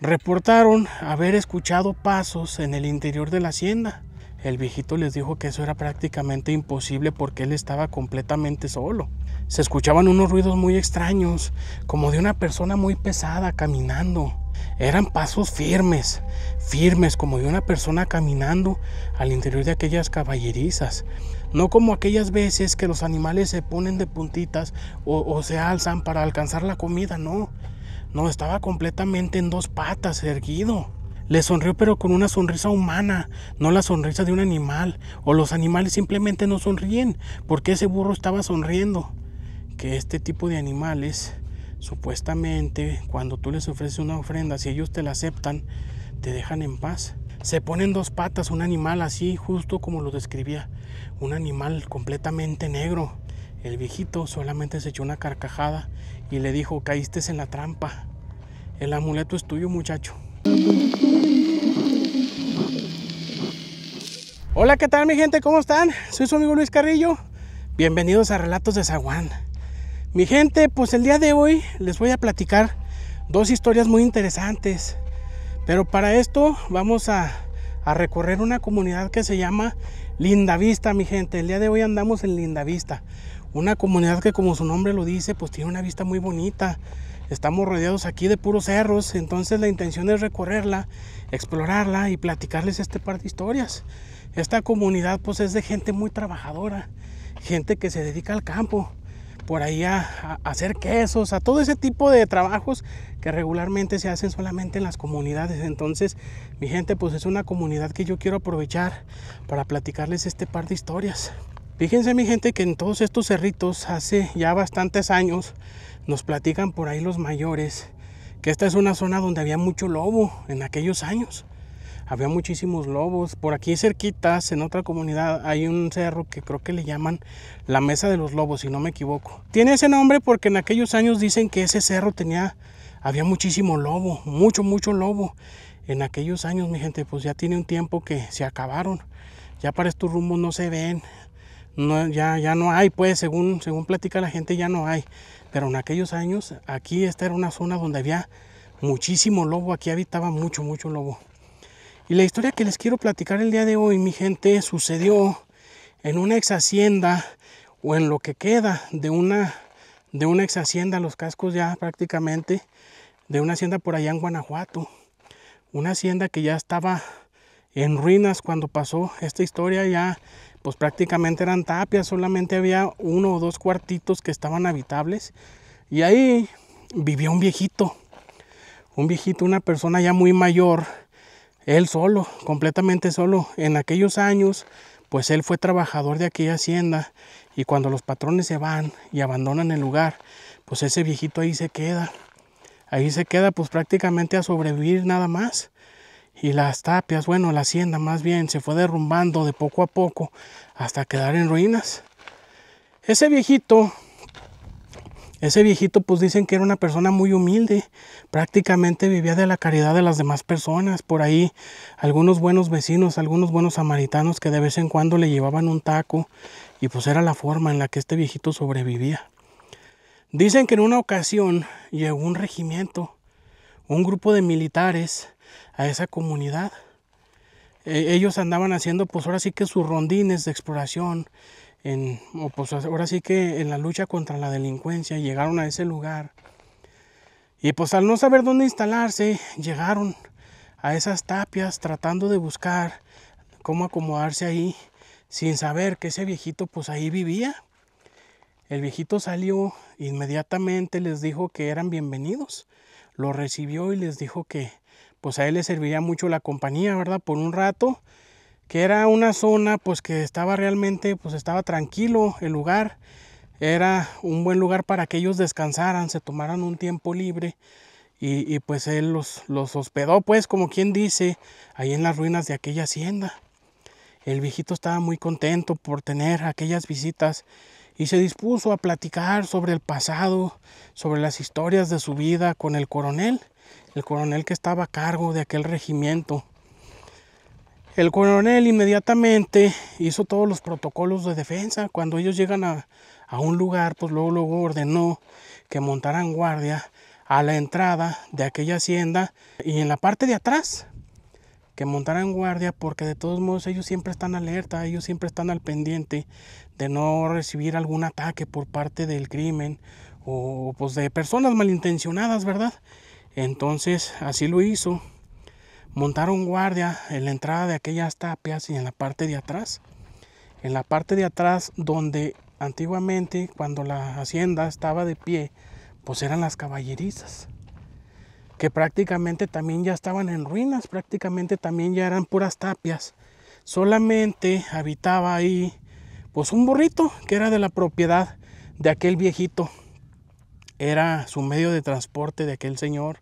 Reportaron haber escuchado pasos en el interior de la hacienda. El viejito les dijo que eso era prácticamente imposible porque él estaba completamente solo. Se escuchaban unos ruidos muy extraños, como de una persona muy pesada caminando. Eran pasos firmes, como de una persona caminando al interior de aquellas caballerizas. No como aquellas veces que los animales se ponen de puntitas o se alzan para alcanzar la comida, no. No, estaba completamente en dos patas, erguido. Le sonrió, pero con una sonrisa humana, no la sonrisa de un animal. O los animales simplemente no sonríen, porque ese burro estaba sonriendo. Que este tipo de animales, supuestamente, cuando tú les ofreces una ofrenda, si ellos te la aceptan, te dejan en paz. Se pone en dos patas un animal así, justo como lo describía. Un animal completamente negro. El viejito solamente se echó una carcajada y le dijo: caíste en la trampa. El amuleto es tuyo, muchacho. Hola, ¿qué tal mi gente? ¿Cómo están? Soy su amigo Luis Carrillo. Bienvenidos a Relatos de Zaguán. Mi gente, pues el día de hoy les voy a platicar dos historias muy interesantes. Pero para esto vamos a recorrer una comunidad que se llama Lindavista, mi gente. El día de hoy andamos en Lindavista. Una comunidad que, como su nombre lo dice, pues tiene una vista muy bonita. Estamos rodeados aquí de puros cerros, entonces la intención es recorrerla, explorarla y platicarles este par de historias. Esta comunidad pues es de gente muy trabajadora, gente que se dedica al campo, por ahí a hacer quesos, a todo ese tipo de trabajos que regularmente se hacen solamente en las comunidades. Entonces, mi gente, pues es una comunidad que yo quiero aprovechar para platicarles este par de historias. Fíjense, mi gente, que en todos estos cerritos hace ya bastantes años nos platican por ahí los mayores que esta es una zona donde había mucho lobo en aquellos años. Había muchísimos lobos. Por aquí cerquitas, en otra comunidad, hay un cerro que creo que le llaman la Mesa de los Lobos, si no me equivoco. Tiene ese nombre porque en aquellos años dicen que ese cerro había muchísimo lobo, mucho lobo. En aquellos años, mi gente, pues ya tiene un tiempo que se acabaron. Ya para estos rumbos no se ven. No, ya no hay, pues, según platica la gente, ya no hay. Pero en aquellos años, aquí esta era una zona donde había muchísimo lobo. Aquí habitaba mucho lobo. Y la historia que les quiero platicar el día de hoy, mi gente, sucedió en una ex hacienda, o en lo que queda de una ex hacienda, los cascos ya prácticamente, de una hacienda por allá en Guanajuato. Una hacienda que ya estaba en ruinas cuando pasó esta historia. Ya pues prácticamente eran tapias, solamente había uno o dos cuartitos que estaban habitables. Y ahí vivía un viejito, una persona ya muy mayor. Él solo, completamente solo. En aquellos años, pues él fue trabajador de aquella hacienda. Y cuando los patrones se van y abandonan el lugar, pues ese viejito ahí se queda. Ahí se queda pues prácticamente a sobrevivir nada más. Y las tapias, bueno, la hacienda más bien, se fue derrumbando de poco a poco hasta quedar en ruinas. Ese viejito pues dicen que era una persona muy humilde, prácticamente vivía de la caridad de las demás personas. Por ahí algunos buenos vecinos, algunos buenos samaritanos que de vez en cuando le llevaban un taco, y pues era la forma en la que este viejito sobrevivía. Dicen que en una ocasión llegó un regimiento, un grupo de militares a esa comunidad. Ellos andaban haciendo pues ahora sí que sus rondines de exploración, pues ahora sí que en la lucha contra la delincuencia. Llegaron a ese lugar y pues al no saber dónde instalarse, llegaron a esas tapias tratando de buscar cómo acomodarse ahí, sin saber que ese viejito pues ahí vivía. El viejito salió inmediatamente, les dijo que eran bienvenidos, lo recibió y les dijo que pues a él le serviría mucho la compañía, ¿verdad? Por un rato, que era una zona pues que estaba realmente, pues estaba tranquilo el lugar. Era un buen lugar para que ellos descansaran, se tomaran un tiempo libre. Y pues él los hospedó, pues como quien dice, ahí en las ruinas de aquella hacienda. El viejito estaba muy contento por tener aquellas visitas y se dispuso a platicar sobre el pasado, sobre las historias de su vida con el coronel que estaba a cargo de aquel regimiento. El coronel inmediatamente hizo todos los protocolos de defensa. Cuando ellos llegan a un lugar, pues luego ordenó que montaran guardia a la entrada de aquella hacienda y en la parte de atrás que montaran guardia, porque de todos modos ellos siempre están alerta, ellos siempre están al pendiente de no recibir algún ataque por parte del crimen o pues de personas malintencionadas, ¿verdad? Entonces así lo hizo. Montaron guardia en la entrada de aquellas tapias y en la parte de atrás. En la parte de atrás donde antiguamente, cuando la hacienda estaba de pie, pues eran las caballerizas, que prácticamente también ya estaban en ruinas, prácticamente también ya eran puras tapias. Solamente habitaba ahí pues un burrito que era de la propiedad de aquel viejito. Era su medio de transporte de aquel señor.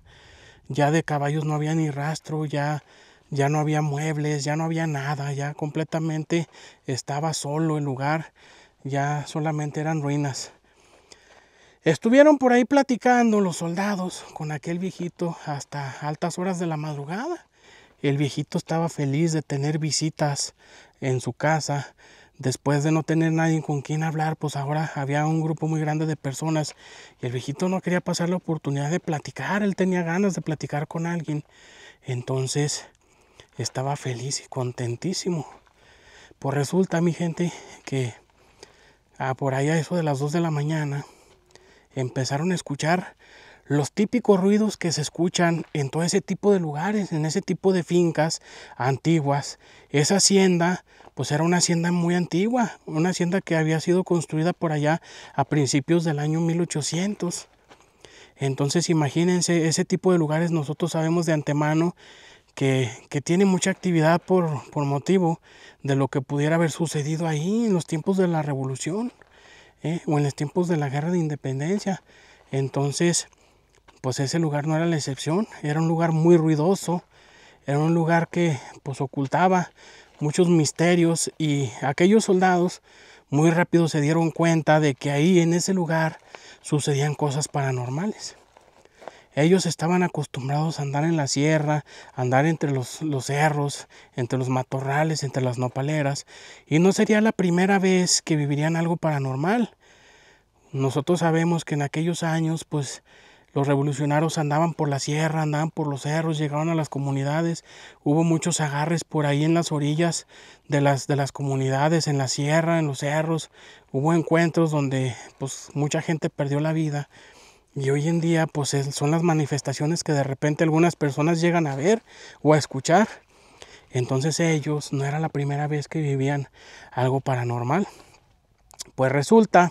Ya de caballos no había ni rastro, ya no había muebles, ya no había nada, ya completamente estaba solo el lugar, ya solamente eran ruinas. Estuvieron por ahí platicando los soldados con aquel viejito hasta altas horas de la madrugada. El viejito estaba feliz de tener visitas en su casa. Después de no tener nadie con quien hablar, pues ahora había un grupo muy grande de personas y el viejito no quería pasar la oportunidad de platicar. Él tenía ganas de platicar con alguien. Entonces estaba feliz y contentísimo. Pues resulta, mi gente, que por ahí a eso de las 2 de la mañana empezaron a escuchar los típicos ruidos que se escuchan en todo ese tipo de lugares, en ese tipo de fincas antiguas. Esa hacienda, pues era una hacienda muy antigua, una hacienda que había sido construida por allá a principios del año 1800. Entonces imagínense, ese tipo de lugares nosotros sabemos de antemano que tiene mucha actividad por motivo de lo que pudiera haber sucedido ahí en los tiempos de la Revolución. O en los tiempos de la Guerra de Independencia. Entonces, pues ese lugar no era la excepción, era un lugar muy ruidoso, era un lugar que pues ocultaba muchos misterios y aquellos soldados muy rápido se dieron cuenta de que ahí en ese lugar sucedían cosas paranormales. Ellos estaban acostumbrados a andar en la sierra, a andar entre los cerros, entre los matorrales, entre las nopaleras, y no sería la primera vez que vivirían algo paranormal. Nosotros sabemos que en aquellos años, pues, los revolucionarios andaban por la sierra, andaban por los cerros, llegaban a las comunidades, hubo muchos agarres por ahí en las orillas de las comunidades, en la sierra, en los cerros, hubo encuentros donde, pues, mucha gente perdió la vida. Y hoy en día pues son las manifestaciones que de repente algunas personas llegan a ver o a escuchar. Entonces ellos no era la primera vez que vivían algo paranormal. Pues resulta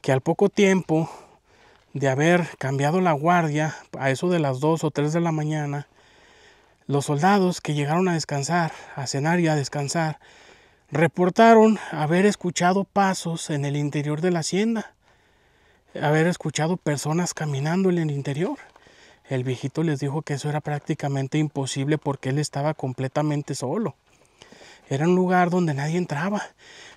que al poco tiempo de haber cambiado la guardia, a eso de las 2 o 3 de la mañana, los soldados que llegaron a descansar, a cenar y a descansar, reportaron haber escuchado pasos en el interior de la hacienda. Haber escuchado personas caminando en el interior. El viejito les dijo que eso era prácticamente imposible porque él estaba completamente solo. Era un lugar donde nadie entraba,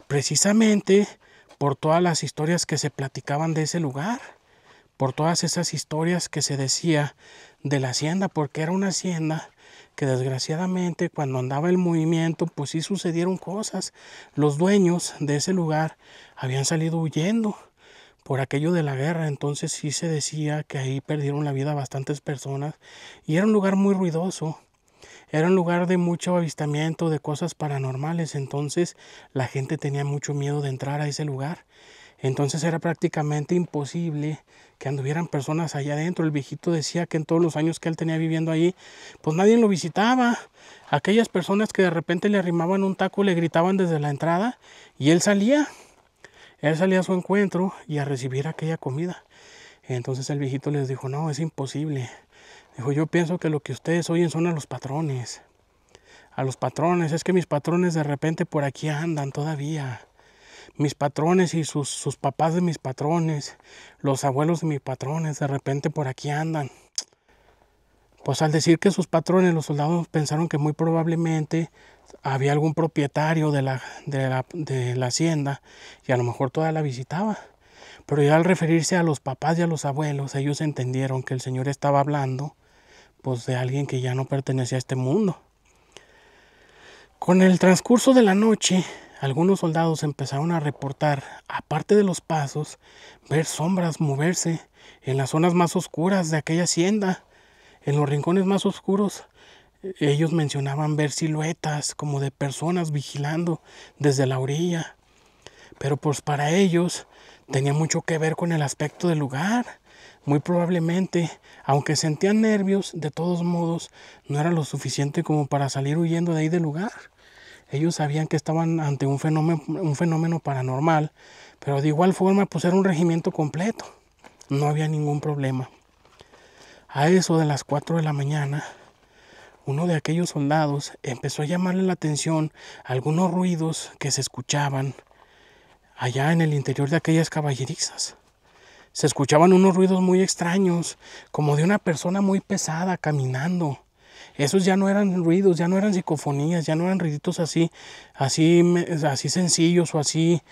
precisamente por todas las historias que se platicaban de ese lugar, por todas esas historias que se decía de la hacienda, porque era una hacienda que desgraciadamente cuando andaba el movimiento, pues sí sucedieron cosas. Los dueños de ese lugar habían salido huyendo por aquello de la guerra, entonces sí se decía que ahí perdieron la vida bastantes personas y era un lugar muy ruidoso, era un lugar de mucho avistamiento de cosas paranormales, entonces la gente tenía mucho miedo de entrar a ese lugar, entonces era prácticamente imposible que anduvieran personas allá adentro. El viejito decía que en todos los años que él tenía viviendo ahí, pues nadie lo visitaba. Aquellas personas que de repente le arrimaban un taco le gritaban desde la entrada y él salía. Él salía a su encuentro y a recibir aquella comida. Entonces el viejito les dijo, no, es imposible. Dijo, yo pienso que lo que ustedes oyen son a los patrones. A los patrones, es que mis patrones de repente por aquí andan todavía. Mis patrones y sus papás de mis patrones, los abuelos de mis patrones, de repente por aquí andan. Pues al decir que sus patrones, los soldados pensaron que muy probablemente había algún propietario de la hacienda y a lo mejor toda la visitaba. Pero ya al referirse a los papás y a los abuelos, ellos entendieron que el Señor estaba hablando pues de alguien que ya no pertenecía a este mundo. Con el transcurso de la noche, algunos soldados empezaron a reportar, aparte de los pasos, ver sombras moverse en las zonas más oscuras de aquella hacienda, en los rincones más oscuros. Ellos mencionaban ver siluetas como de personas vigilando desde la orilla, pero pues para ellos tenía mucho que ver con el aspecto del lugar. Muy probablemente, aunque sentían nervios, de todos modos no era lo suficiente como para salir huyendo de ahí del lugar. Ellos sabían que estaban ante un fenómeno paranormal, pero de igual forma pues era un regimiento completo. No había ningún problema. A eso de las 4 de la mañana, uno de aquellos soldados empezó a llamarle la atención a algunos ruidos que se escuchaban allá en el interior de aquellas caballerizas. Se escuchaban unos ruidos muy extraños, como de una persona muy pesada caminando. Esos ya no eran ruidos, ya no eran psicofonías, ya no eran ruiditos así sencillos o así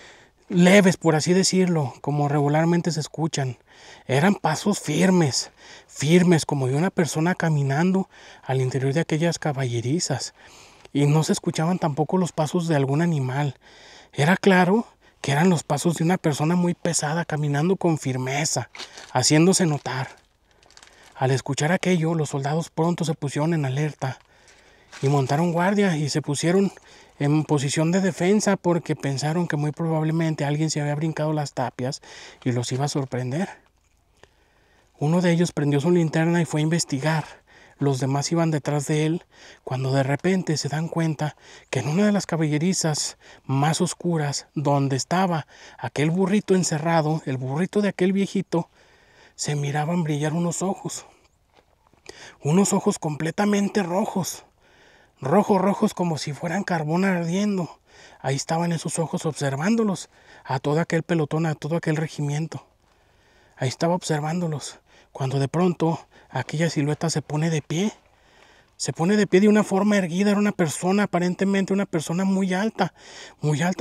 leves, por así decirlo, como regularmente se escuchan. Eran pasos firmes, como de una persona caminando al interior de aquellas caballerizas. Y no se escuchaban tampoco los pasos de algún animal. Era claro que eran los pasos de una persona muy pesada caminando con firmeza, haciéndose notar. Al escuchar aquello, los soldados pronto se pusieron en alerta y montaron guardia y se pusieron en posición de defensa porque pensaron que muy probablemente alguien se había brincado las tapias y los iba a sorprender. Uno de ellos prendió su linterna y fue a investigar. Los demás iban detrás de él, cuando de repente se dan cuenta que en una de las caballerizas más oscuras, donde estaba aquel burrito encerrado, el burrito de aquel viejito, se miraban brillar unos ojos completamente rojos, rojos como si fueran carbón ardiendo. Ahí estaban esos ojos observándolos, a todo aquel pelotón, a todo aquel regimiento. Ahí estaba observándolos, cuando de pronto aquella silueta se pone de pie de una forma erguida. Era una persona, aparentemente una persona muy alta,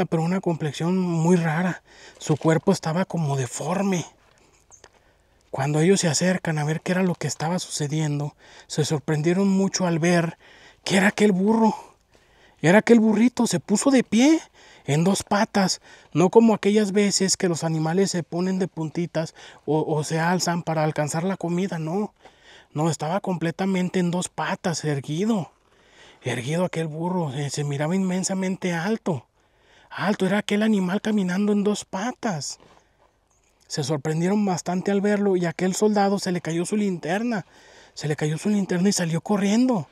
pero una complexión muy rara. Su cuerpo estaba como deforme. Cuando ellos se acercan a ver qué era lo que estaba sucediendo, se sorprendieron mucho al ver que era aquel burro. Era aquel burrito, se puso de pie, en dos patas, no como aquellas veces que los animales se ponen de puntitas o se alzan para alcanzar la comida, no. No, estaba completamente en dos patas, erguido aquel burro, se miraba inmensamente alto, era aquel animal caminando en dos patas. Se sorprendieron bastante al verlo y a aquel soldado se le cayó su linterna y salió corriendo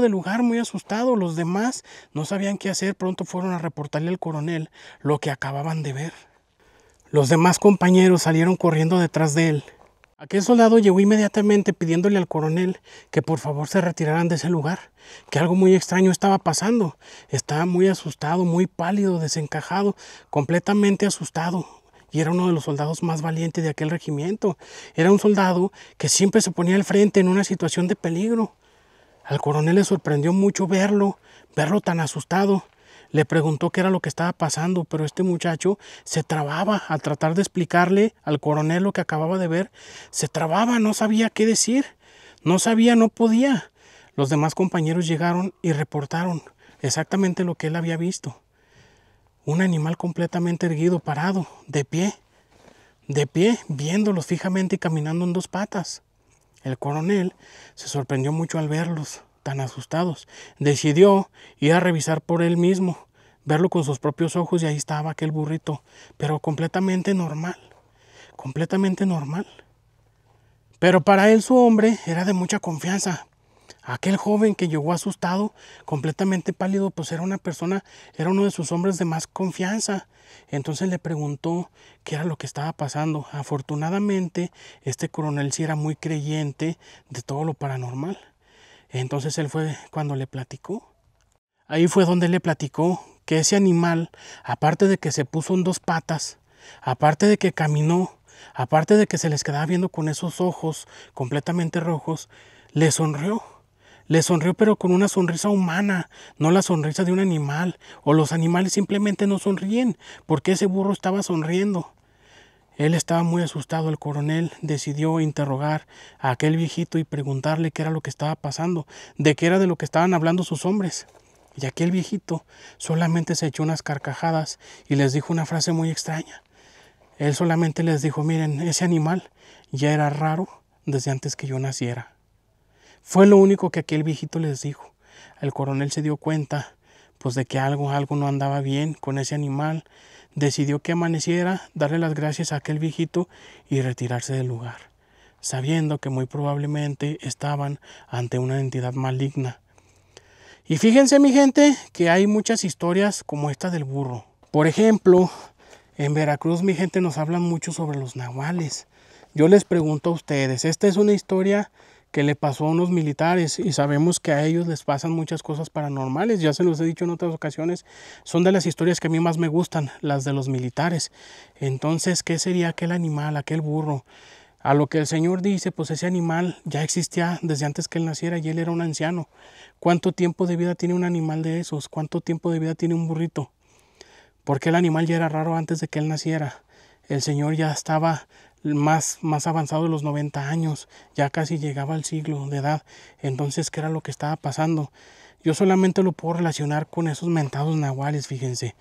del lugar muy asustado. Los demás no sabían qué hacer, pronto fueron a reportarle al coronel lo que acababan de ver. Los demás compañeros salieron corriendo detrás de él. Aquel soldado llegó inmediatamente pidiéndole al coronel que por favor se retiraran de ese lugar, que algo muy extraño estaba pasando. Estaba muy asustado, muy pálido, desencajado, completamente asustado. Y era uno de los soldados más valientes de aquel regimiento. Era un soldado que siempre se ponía al frente en una situación de peligro. Al coronel le sorprendió mucho verlo tan asustado. Le preguntó qué era lo que estaba pasando, pero este muchacho se trababa al tratar de explicarle al coronel lo que acababa de ver. Se trababa, no sabía qué decir, no podía. Los demás compañeros llegaron y reportaron exactamente lo que él había visto. Un animal completamente erguido, parado, de pie, viéndolos fijamente y caminando en dos patas. El coronel se sorprendió mucho al verlos tan asustados. Decidió ir a revisar por él mismo, verlo con sus propios ojos, y ahí estaba aquel burrito, pero completamente normal. Pero para él su hombre era de mucha confianza. Aquel joven que llegó asustado, completamente pálido, pues era uno de sus hombres de más confianza. Entonces le preguntó qué era lo que estaba pasando. Afortunadamente, este coronel sí era muy creyente de todo lo paranormal. Entonces él fue cuando le platicó. Ahí fue donde le platicó que ese animal, aparte de que se puso en dos patas, aparte de que caminó, aparte de que se les quedaba viendo con esos ojos completamente rojos, le sonrió. Le sonrió, pero con una sonrisa humana, no la sonrisa de un animal. O los animales simplemente no sonríen, porque ese burro estaba sonriendo. Él estaba muy asustado. El coronel decidió interrogar a aquel viejito y preguntarle qué era lo que estaba pasando, de qué era de lo que estaban hablando sus hombres. Y aquel viejito solamente se echó unas carcajadas y les dijo una frase muy extraña. Él solamente les dijo, miren, ese animal ya era raro desde antes que yo naciera. Fue lo único que aquel viejito les dijo. El coronel se dio cuenta pues de que algo no andaba bien con ese animal. Decidió que amaneciera, darle las gracias a aquel viejito y retirarse del lugar, sabiendo que muy probablemente estaban ante una entidad maligna. Y fíjense, mi gente, que hay muchas historias como esta del burro. Por ejemplo, en Veracruz, mi gente, nos hablan mucho sobre los nahuales. Yo les pregunto a ustedes, esta es una historia que le pasó a unos militares y sabemos que a ellos les pasan muchas cosas paranormales. Ya se los he dicho en otras ocasiones, son de las historias que a mí más me gustan, las de los militares. Entonces, ¿qué sería aquel animal, aquel burro? A lo que el Señor dice, pues ese animal ya existía desde antes que él naciera y él era un anciano. ¿Cuánto tiempo de vida tiene un animal de esos? ¿Cuánto tiempo de vida tiene un burrito? Porque el animal ya era raro antes de que él naciera. El Señor ya estaba más avanzado de los 90 años, ya casi llegaba al siglo de edad. Entonces, ¿qué era lo que estaba pasando? Yo solamente lo puedo relacionar con esos mentados nahuales, fíjense.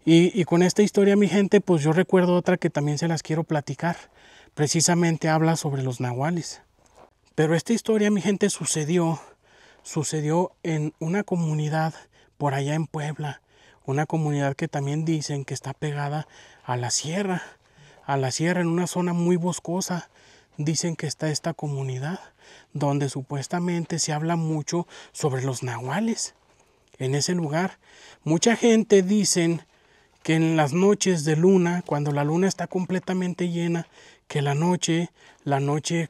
Y con esta historia, mi gente, pues yo recuerdo otra que también se las quiero platicar. Precisamente habla sobre los nahuales. Pero esta historia, mi gente, sucedió en una comunidad por allá en Puebla. Una comunidad que también dicen que está pegada a la sierra, en una zona muy boscosa. Dicen que está esta comunidad donde supuestamente se habla mucho sobre los nahuales. En ese lugar, mucha gente dicen que en las noches de luna, cuando la luna está completamente llena, que la noche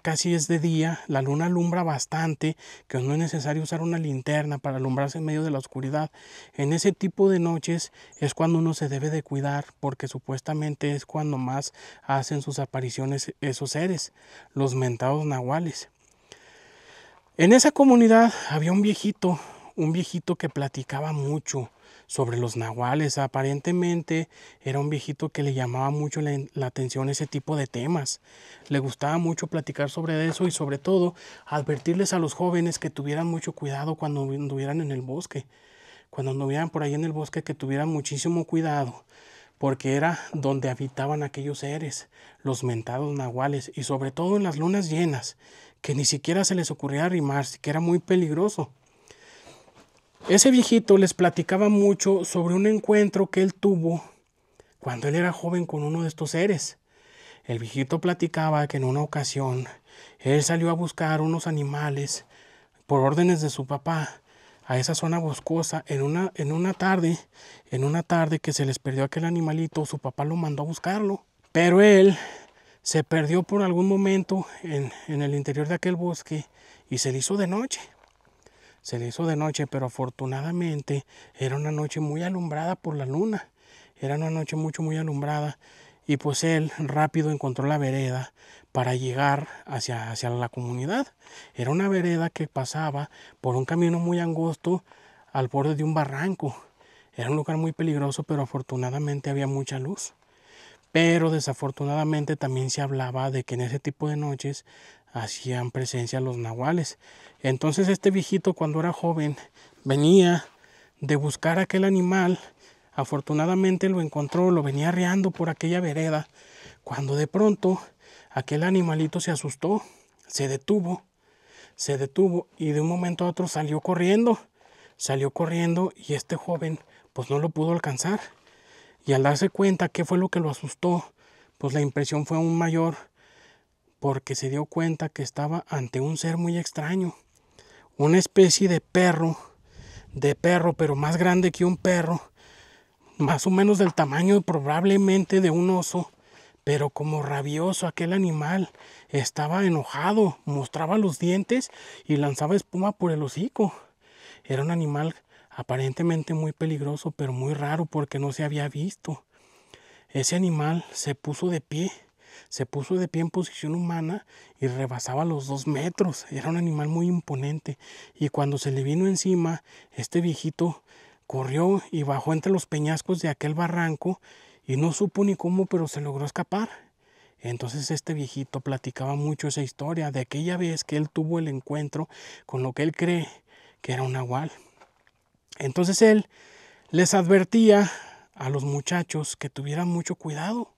casi es de día, la luna alumbra bastante, que no es necesario usar una linterna para alumbrarse en medio de la oscuridad. En ese tipo de noches es cuando uno se debe de cuidar, porque supuestamente es cuando más hacen sus apariciones esos seres, los mentados nahuales. En esa comunidad había un viejito que platicaba mucho sobre los nahuales. Aparentemente era un viejito que le llamaba mucho la atención ese tipo de temas. Le gustaba mucho platicar sobre eso y sobre todo advertirles a los jóvenes que tuvieran mucho cuidado cuando anduvieran en el bosque. Cuando anduvieran por ahí en el bosque, que tuvieran muchísimo cuidado, porque era donde habitaban aquellos seres, los mentados nahuales, y sobre todo en las lunas llenas, que ni siquiera se les ocurría arrimarse, que era muy peligroso. Ese viejito les platicaba mucho sobre un encuentro que él tuvo cuando él era joven con uno de estos seres. El viejito platicaba que en una ocasión él salió a buscar unos animales por órdenes de su papá a esa zona boscosa en una tarde que se les perdió aquel animalito. Su papá lo mandó a buscarlo, pero él se perdió por algún momento en el interior de aquel bosque y se le hizo de noche. Pero afortunadamente era una noche muy alumbrada por la luna. Era una noche muy alumbrada. Y pues él rápido encontró la vereda para llegar hacia la comunidad. Era una vereda que pasaba por un camino muy angosto al borde de un barranco. Era un lugar muy peligroso, pero afortunadamente había mucha luz. Pero desafortunadamente también se hablaba de que en ese tipo de noches hacían presencia los nahuales. Entonces este viejito, cuando era joven, venía de buscar aquel animal. Afortunadamente lo encontró, lo venía arreando por aquella vereda, cuando de pronto aquel animalito se asustó, se detuvo y de un momento a otro salió corriendo y este joven pues no lo pudo alcanzar. Y al darse cuenta qué fue lo que lo asustó, pues la impresión fue aún mayor, porque se dio cuenta que estaba ante un ser muy extraño, una especie de perro, pero más grande que un perro, más o menos del tamaño probablemente de un oso, pero como rabioso. Aquel animal estaba enojado, mostraba los dientes y lanzaba espuma por el hocico. Era un animal aparentemente muy peligroso, pero muy raro porque no se había visto. Ese animal se puso de pie en posición humana y rebasaba los 2 metros. Era un animal muy imponente y cuando se le vino encima, este viejito corrió y bajó entre los peñascos de aquel barranco y no supo ni cómo, pero se logró escapar. Entonces este viejito platicaba mucho esa historia de aquella vez que él tuvo el encuentro con lo que él cree que era un nahual. Entonces él les advertía a los muchachos que tuvieran mucho cuidado,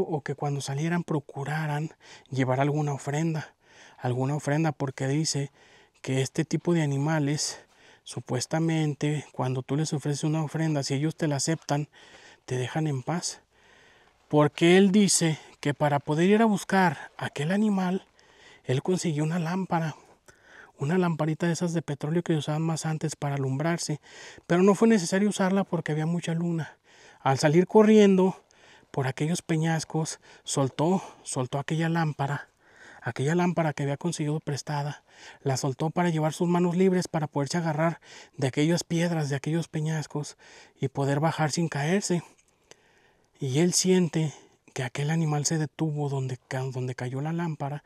o que cuando salieran procuraran llevar alguna ofrenda, porque dice que este tipo de animales, supuestamente, cuando tú les ofreces una ofrenda, si ellos te la aceptan, te dejan en paz. Porque él dice que para poder ir a buscar aquel animal, él consiguió una lamparita de esas de petróleo que usaban más antes para alumbrarse, pero no fue necesario usarla porque había mucha luna. Al salir corriendo por aquellos peñascos, soltó aquella lámpara que había conseguido prestada, la soltó para llevar sus manos libres para poderse agarrar de aquellas piedras, de aquellos peñascos y poder bajar sin caerse. Y él siente que aquel animal se detuvo donde cayó la lámpara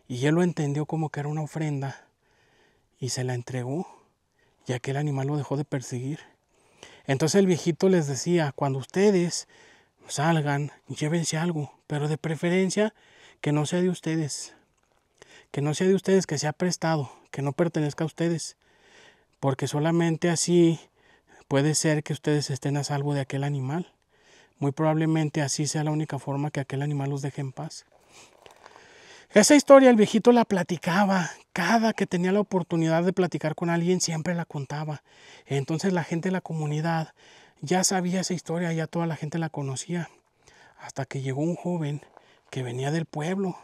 y él lo entendió como que era una ofrenda y se la entregó y aquel animal lo dejó de perseguir. Entonces el viejito les decía, cuando ustedes salgan, llévense algo, pero de preferencia que no sea de ustedes, que sea prestado, que no pertenezca a ustedes, porque solamente así puede ser que ustedes estén a salvo de aquel animal. Muy probablemente así sea la única forma que aquel animal los deje en paz. Esa historia el viejito la platicaba, cada que tenía la oportunidad de platicar con alguien siempre la contaba. Entonces la gente de la comunidad ya sabía esa historia, ya toda la gente la conocía. Hasta que llegó un joven que venía del pueblo,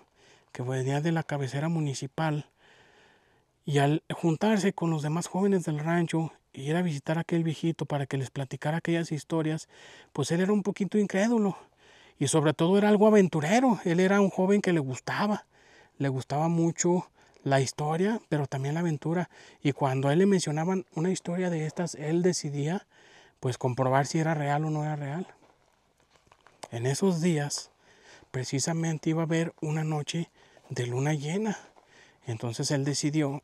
que venía de la cabecera municipal, y al juntarse con los demás jóvenes del rancho y ir a visitar a aquel viejito para que les platicara aquellas historias, pues él era un poquito incrédulo y sobre todo era algo aventurero. Él era un joven que le gustaba mucho la historia, pero también la aventura, y cuando a él le mencionaban una historia de estas, él decidía pues comprobar si era real o no era real. En esos días precisamente iba a haber una noche de luna llena. Entonces él decidió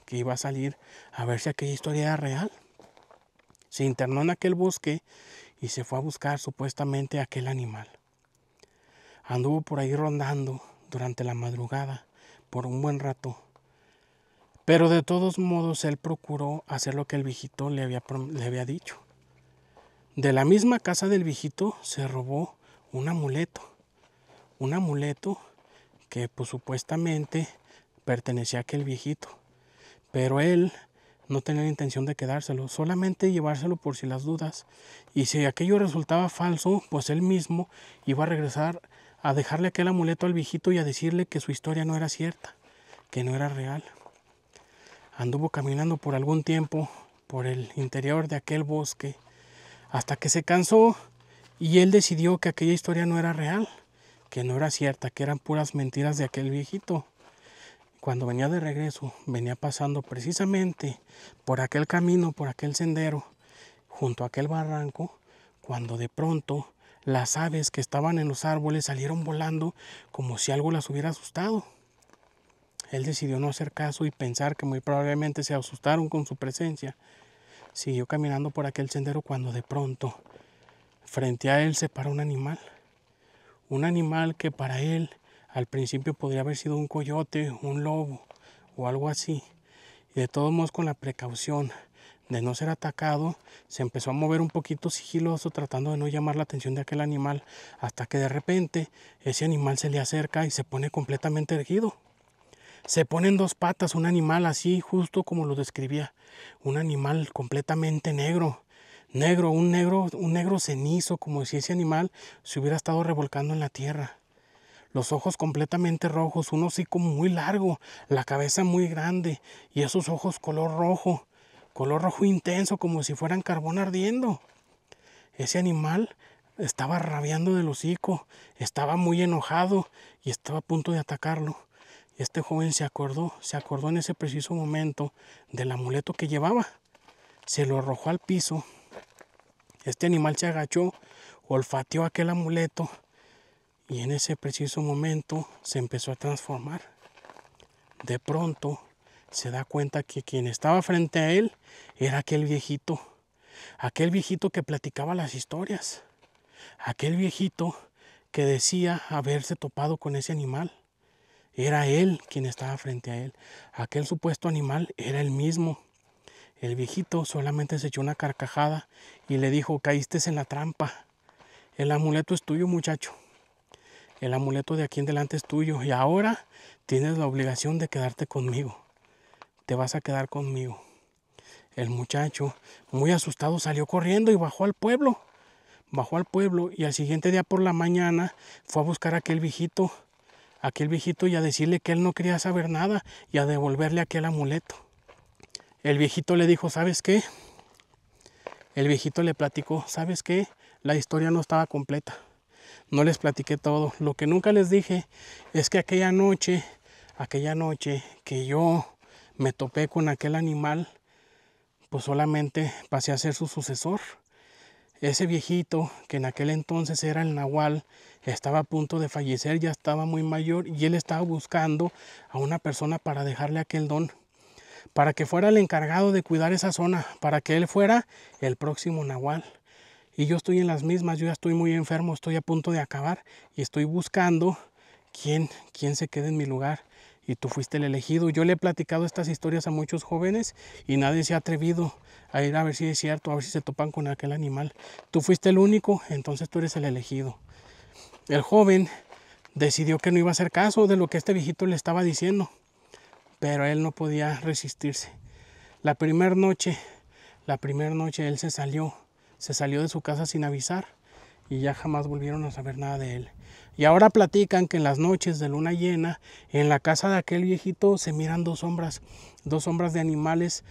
que iba a salir a ver si aquella historia era real. Se internó en aquel bosque y se fue a buscar supuestamente aquel animal. Anduvo por ahí rondando durante la madrugada por un buen rato. Pero de todos modos él procuró hacer lo que el viejito le había dicho. De la misma casa del viejito se robó un amuleto que pues supuestamente pertenecía a aquel viejito, pero él no tenía la intención de quedárselo, solamente llevárselo por si las dudas, y si aquello resultaba falso, pues él mismo iba a regresar a dejarle aquel amuleto al viejito y a decirle que su historia no era cierta, que no era real. Anduvo caminando por algún tiempo por el interior de aquel bosque, hasta que se cansó y él decidió que aquella historia no era real, que no era cierta, que eran puras mentiras de aquel viejito. Cuando venía de regreso, venía pasando precisamente por aquel camino, por aquel sendero, junto a aquel barranco, cuando de pronto las aves que estaban en los árboles salieron volando como si algo las hubiera asustado. Él decidió no hacer caso y pensar que muy probablemente se asustaron con su presencia. Siguió caminando por aquel sendero cuando de pronto, frente a él se paró un animal que para él al principio podría haber sido un coyote, un lobo o algo así. Y de todos modos, con la precaución de no ser atacado, se empezó a mover un poquito sigiloso tratando de no llamar la atención de aquel animal, hasta que de repente ese animal se le acerca y se pone completamente erguido. Se pone en dos patas, un animal así justo como lo describía, un animal completamente negro, un negro cenizo, como si ese animal se hubiera estado revolcando en la tierra. Los ojos completamente rojos, uno hocico muy largo, la cabeza muy grande y esos ojos color rojo intenso, como si fueran carbón ardiendo. Ese animal estaba rabiando del hocico, estaba muy enojado y estaba a punto de atacarlo. Este joven se acordó en ese preciso momento del amuleto que llevaba. Se lo arrojó al piso. Este animal se agachó, olfateó aquel amuleto y en ese preciso momento se empezó a transformar. De pronto se da cuenta que quien estaba frente a él era aquel viejito que platicaba las historias, aquel viejito que decía haberse topado con ese animal. Era él quien estaba frente a él. Aquel supuesto animal era el mismo. El viejito solamente se echó una carcajada y le dijo: caíste en la trampa. El amuleto es tuyo, muchacho. El amuleto de aquí en adelante es tuyo y ahora tienes la obligación de quedarte conmigo. Te vas a quedar conmigo. El muchacho, muy asustado, salió corriendo y bajó al pueblo. Bajó al pueblo y al siguiente día por la mañana fue a buscar a aquel viejito y a decirle que él no quería saber nada y a devolverle aquel amuleto. El viejito le dijo: ¿sabes qué? El viejito le platicó: ¿sabes qué? La historia no estaba completa. No les platiqué todo. Lo que nunca les dije es que aquella noche que yo me topé con aquel animal, pues solamente pasé a ser su sucesor. Ese viejito, que en aquel entonces era el nahual, estaba a punto de fallecer, ya estaba muy mayor y él estaba buscando a una persona para dejarle aquel don, para que fuera el encargado de cuidar esa zona, para que él fuera el próximo nahual. Y yo estoy en las mismas, yo ya estoy muy enfermo, estoy a punto de acabar y estoy buscando quién se quede en mi lugar. Y tú fuiste el elegido. Yo le he platicado estas historias a muchos jóvenes y nadie se ha atrevido a ir a ver si es cierto, a ver si se topan con aquel animal. Tú fuiste el único, entonces tú eres el elegido. El joven decidió que no iba a hacer caso de lo que este viejito le estaba diciendo, pero él no podía resistirse. La primera noche él se salió de su casa sin avisar y ya jamás volvieron a saber nada de él. Y ahora platican que en las noches de luna llena, en la casa de aquel viejito se miran dos sombras de animales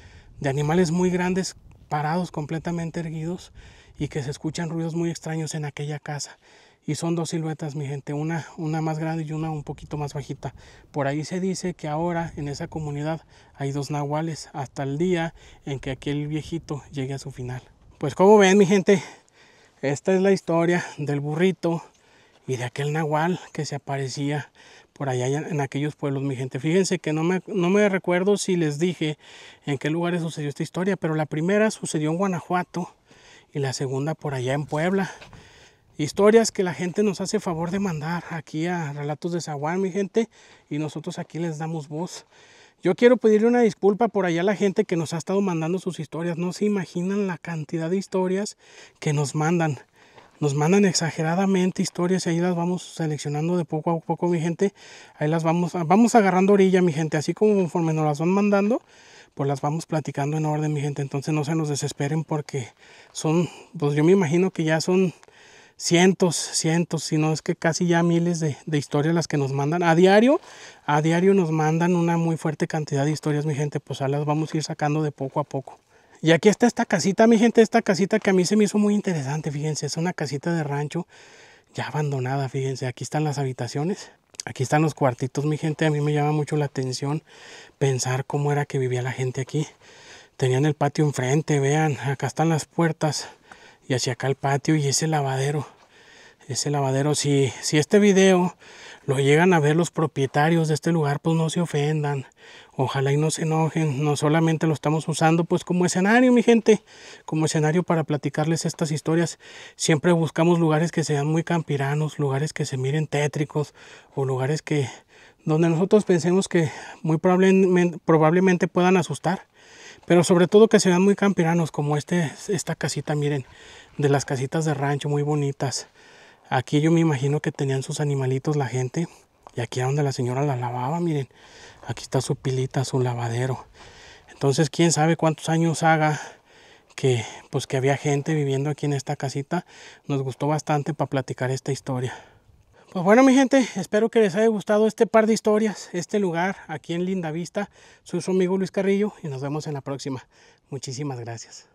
muy grandes, parados completamente erguidos, y que se escuchan ruidos muy extraños en aquella casa. Y son dos siluetas, mi gente, una más grande y una un poquito más bajita. Por ahí se dice que ahora en esa comunidad hay dos nahuales, hasta el día en que aquel viejito llegue a su final. Pues como ven, mi gente, esta es la historia del burrito y de aquel nahual que se aparecía por allá en aquellos pueblos, mi gente. Fíjense que no me recuerdo si les dije en qué lugares sucedió esta historia, pero la primera sucedió en Guanajuato y la segunda por allá en Puebla. Historias que la gente nos hace favor de mandar aquí a Relatos de Zaguán, mi gente, y nosotros aquí les damos voz. Yo quiero pedirle una disculpa por allá a la gente que nos ha estado mandando sus historias. No se imaginan la cantidad de historias que nos mandan. Nos mandan exageradamente historias y ahí las vamos seleccionando de poco a poco, mi gente. Ahí las vamos agarrando orilla, mi gente. Así como conforme nos las van mandando, pues las vamos platicando en orden, mi gente. Entonces no se nos desesperen porque son, pues yo me imagino que ya son cientos, si no es que casi ya miles de historias las que nos mandan. A diario nos mandan una muy fuerte cantidad de historias, mi gente. Pues ahí las vamos a ir sacando de poco a poco. Y aquí está esta casita, mi gente, esta casita que a mí se me hizo muy interesante, fíjense, es una casita de rancho ya abandonada, fíjense, aquí están las habitaciones, aquí están los cuartitos, mi gente. A mí me llama mucho la atención pensar cómo era que vivía la gente aquí. Tenían el patio enfrente, vean, acá están las puertas y hacia acá el patio y ese lavadero, si este video lo llegan a ver los propietarios de este lugar, pues no se ofendan. Ojalá y no se enojen. No solamente lo estamos usando pues como escenario, mi gente, como escenario para platicarles estas historias. Siempre buscamos lugares que sean muy campiranos, lugares que se miren tétricos o lugares donde nosotros pensemos que muy probablemente puedan asustar. Pero sobre todo que se vean muy campiranos, como esta casita, miren, de las casitas de rancho muy bonitas. Aquí yo me imagino que tenían sus animalitos la gente. Y aquí era donde la señora la lavaba, miren. Aquí está su pilita, su lavadero. Entonces, quién sabe cuántos años haga que había gente viviendo aquí en esta casita. Nos gustó bastante para platicar esta historia. Pues bueno, mi gente, espero que les haya gustado este par de historias, este lugar aquí en Lindavista. Soy su amigo Luis Carrillo y nos vemos en la próxima. Muchísimas gracias.